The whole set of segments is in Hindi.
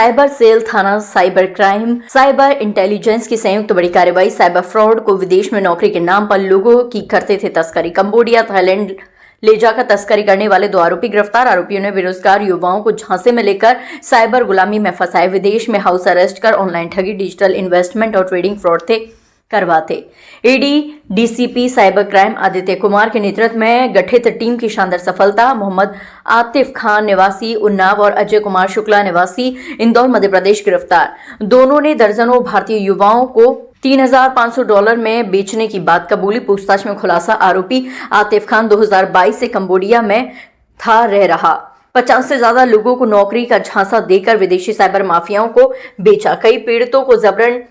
साइबर सेल थाना साइबर क्राइम साइबर इंटेलिजेंस की संयुक्त बड़ी कार्रवाई। साइबर फ्रॉड को विदेश में नौकरी के नाम पर लोगों की करते थे तस्करी। कंबोडिया थाईलैंड ले जाकर तस्करी करने वाले 2 आरोपी गिरफ्तार। आरोपियों ने बेरोजगार युवाओं को झांसे में लेकर साइबर गुलामी में फंसाए। विदेश में हाउस अरेस्ट कर ऑनलाइन ठगी, डिजिटल इन्वेस्टमेंट और ट्रेडिंग फ्रॉड थे करवाते। ED DCP cyber crime Aditya Kumar के नेतृत्व में गठित टीम की शानदार सफलता। मोहम्मद आतिफ खान निवासी उन्नाव और अजय कुमार शुक्ला निवासी इंदौर मध्य प्रदेश गिरफ्तार। दोनों ने दर्जनों भारतीय युवाओं को $3,500 में बेचने की बात कबूली। पूछताछ में खुलासा, आरोपी आतिफ खान 2022 से कंबोडिया में रह रहा 50 से ज्यादा लोगों को नौकरी का झांसा देकर विदेशी साइबर माफियाओं को बेचा। कई पीड़ितों को जबरन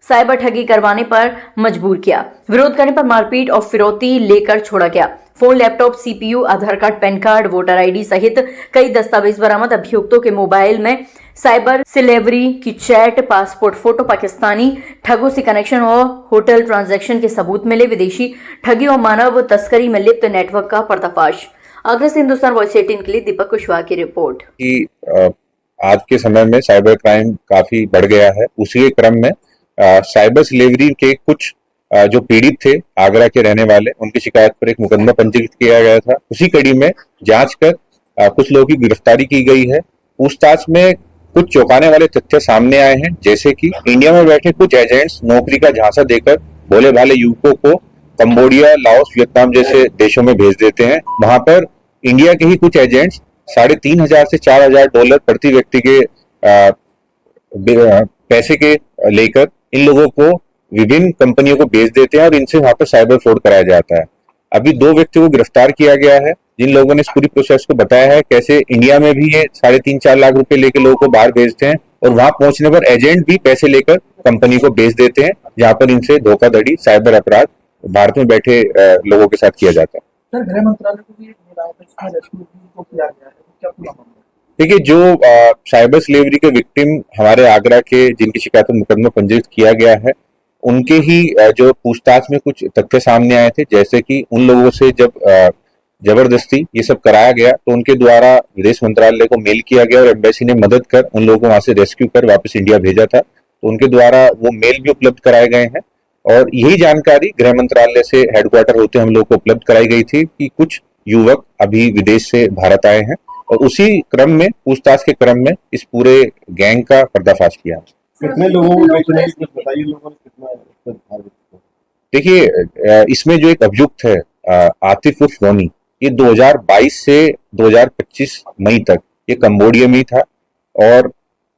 साइबर ठगी करवाने पर मजबूर किया। विरोध करने पर मारपीट और फिरौती लेकर छोड़ा गया। Phone, laptop, CPU, Aadhaar card, PAN card, voter ID सहित कई दस्तावेज बरामद। अभियुक्तों के मोबाइल में साइबर सिलेवरी की चैट, पासपोर्ट फोटो, पाकिस्तानी ठगों से कनेक्शन और होटल ट्रांजैक्शन के सबूत मिले। विदेशी ठगी और मानव तस्करी में लिप्त नेटवर्क का पर्दाफाश। आगरा से हिंदुस्तान वॉइस 18 के लिए दीपक कुशवाहा की रिपोर्ट। आज के समय में साइबर क्राइम काफी बढ़ गया है। उसी के क्रम में साइबर सिलेवरी के कुछ जो पीड़ित थे आगरा के रहने वाले, उनकी शिकायत पर एक मुकदमा पंजीकृत किया गया था। उसी कड़ी में जांच कर कुछ लोगों की गिरफ्तारी की गई है। पूछताछ में कुछ चौंकाने वाले तथ्य सामने आए हैं, जैसे कि इंडिया में बैठे कुछ एजेंट्स नौकरी का झांसा देकर भोले भाले युवकों को कंबोडिया, लाओस, वियतनाम जैसे देशों में भेज देते हैं। वहां पर इंडिया के ही कुछ एजेंट्स $3,500 से $4,000 प्रति व्यक्ति के पैसे के लेकर इन लोगों को विभिन्न कंपनियों को बेच देते हैं और इनसे वहां पर साइबर फ्रॉड कराया जाता है। अभी 2 व्यक्तियों को गिरफ्तार किया गया है, जिन लोगों ने इस पूरी प्रोसेस को बताया है, कैसे इंडिया में भी ये 3.5-4 लाख रुपए लेकर लोगों को बाहर भेजते हैं और वहां पहुंचने पर एजेंट भी पैसे लेकर कंपनी को बेच देते हैं, जहां पर इनसे धोखाधड़ी, साइबर अपराध भारत में बैठे लोगों के साथ किया जाता है। सर, गृह मंत्रालय को भी रेस्क्यू को किया गया है, क्या पूरा मामला? देखिए, जो साइबर स्लेवरी के विक्टिम हमारे आगरा के, जिनकी शिकायत पर मुकदमा पंजीकृत किया गया है, उनके ही जो पूछताछ में कुछ तथ्य सामने आए थे, जैसे कि उन लोगों से जब जबरदस्ती ये सब कराया गया तो उनके द्वारा विदेश मंत्रालय को मेल किया गया और एम्बेसी ने मदद कर उन लोगों को वहां से रेस्क्यू कर वापस इंडिया भेजा था। तो उनके द्वारा वो मेल भी उपलब्ध कराए गए हैं और यही जानकारी गृह मंत्रालय से हेडक्वार्टर होते हम लोग को उपलब्ध कराई गई थी कि कुछ युवक अभी विदेश से भारत आए हैं और उसी क्रम में, पूछताछ के क्रम में इस पूरे गैंग का पर्दाफाश किया। कितने लोगों को बेचने की बताइए, लोगों ने कितना? देखिए, इसमें जो एक अभियुक्त है आतिफ उर्फ रोनी, ये 2022 से 2025 मई तक ये कंबोडिया में था और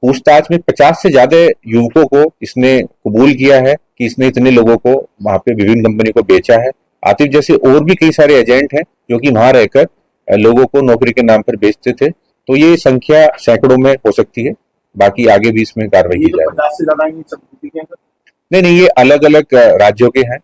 पूछताछ में 50 से ज्यादा युवकों को इसने कबूल किया है कि इसने इतने लोगों को वहां पे विभिन्न कंपनी को बेचा है। आतिफ जैसे और भी कई सारे एजेंट हैं जो कि वहां रहकर लोगों को नौकरी के नाम पर बेचते थे। तो ये संख्या सैकड़ों में हो सकती है, बाकी आगे भी इसमें कार्रवाई की जाएगी। नहीं, ये अलग अलग राज्यों के हैं।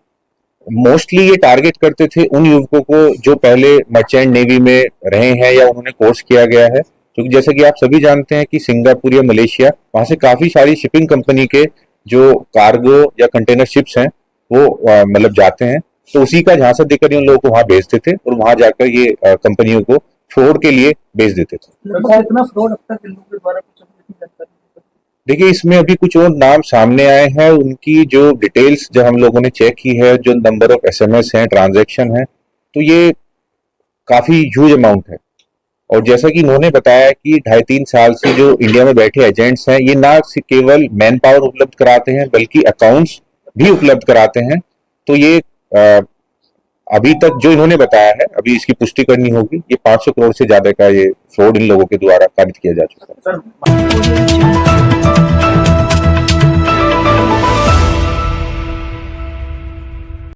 मोस्टली ये टारगेट करते थे उन युवकों को जो पहले मर्चेंट नेवी में रहे हैं या उन्होंने कोर्स किया गया है, क्योंकि जैसे कि आप सभी जानते हैं कि सिंगापुर या मलेशिया, वहां से काफी सारी शिपिंग कंपनी के जो कार्गो या कंटेनर शिप्स हैं वो मतलब जाते हैं। तो उसी का झांसा देकर उन लोगों को वहां भेजते थे और वहां जाकर ये कंपनियों को फ्रॉड के लिए बेच देते थे। कितना फ्रॉड अब तक इन लोगों के द्वारा देखिए, इसमें अभी कुछ और नाम सामने आए हैं, उनकी जो डिटेल्स जब हम लोगों ने चेक की है, जो नंबर ऑफ एसएमएस हैं, ट्रांजैक्शन है, तो ये काफी ह्यूज अमाउंट है। और जैसा कि इन्होंने बताया कि 2.5-3 साल से जो इंडिया में बैठे एजेंट्स हैं, ये ना केवल मैन पावर उपलब्ध कराते हैं बल्कि अकाउंट्स भी उपलब्ध कराते हैं। तो ये अभी तक जो इन्होंने बताया है, अभी इसकी पुष्टि करनी होगी, ये 500 करोड़ से ज्यादा का ये फ्रॉड इन लोगों के द्वारा कारित किया जा चुका है।